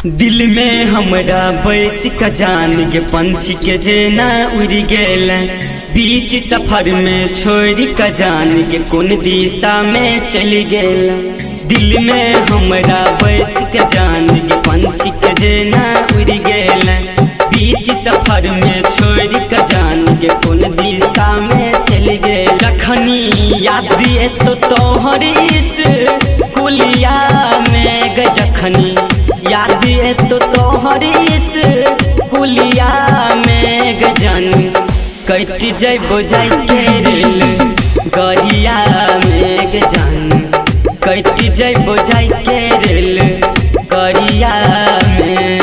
दिल में हमरा बैस का जान के पंछी के जेना उड़ गेल, बीच सफर में छोड़ का जान के कौन दिशा में चल गेल। दिल में हमरा बैस का जान के पंछी के जेना उड़ गेल, बीच सफर में छोड़ का जान के कौन दिशा में चल गेल। जखनी याद तो तोहर इस कुलिया में गजखनी याद तो तोहर इस कुलिया में गजन कट जैबो जाय के रेल गरिया में गजन कट जैबो जाय के रेल गरिया में।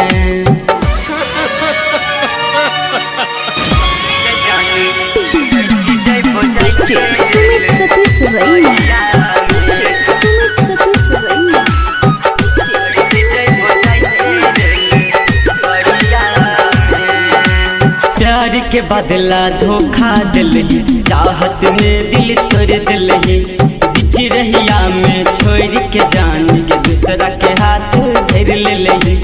सुमित सतीश रैना, सुमित सतीश रैना। प्यार के बदला धोखा दिलही, चाहत में दिल तोड़ दिलही, बीच रहिया में छोड़ के जान के दूसरा के हाथ धर लेलही।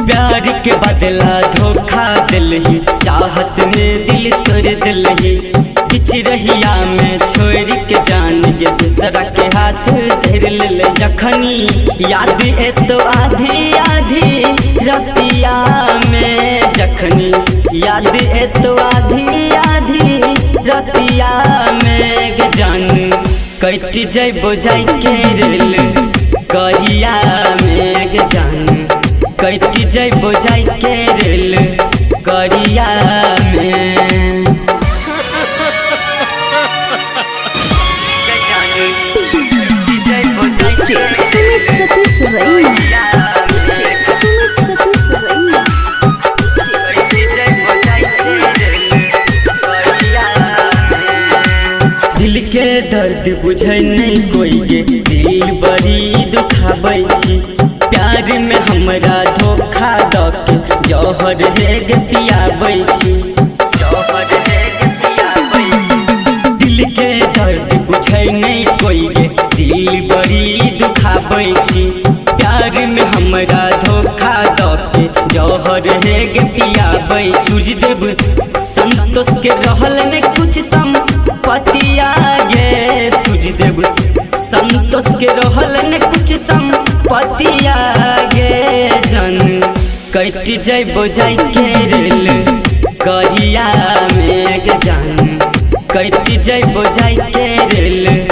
प्यार के बदला धोखा दिलही, चाहत में दिल तोड़ दिलही, बीच रहिया में छोड़ के जान के दूसरा के हाथ धर लेलही। जखनी याद तो आधी आधी रतिया में, जखनी याद तो आधी आधी रतिया में गजान कट जैबो जाय के रेल गरिया में गजान कट जैबो जाय के रेल गरिया में। सुमित सतीश रैना, सुमित सतीश रैना। दिल के दर्द बुझे नहीं कोई गे, दिल बड़ी दुखाबै छी। प्यार में हमरा धोखा दऽ के जहर हेग पियाबै छी। दिल के दर्द बुझे नहीं कोई गे, दिल बड़ी दुखाबै छी। प्यार में हमरा धोखा दऽ के जहर हेग पियाबै। सूर्यदेव संतोष के रहल ने कुछ संपत्तिया गे, सूर्यदेव संतोष के रहल ने कुछ संपत्तिया गे जन कट जैबो जाय के रेल गरिया में गजान कट जैबो जाय के रेल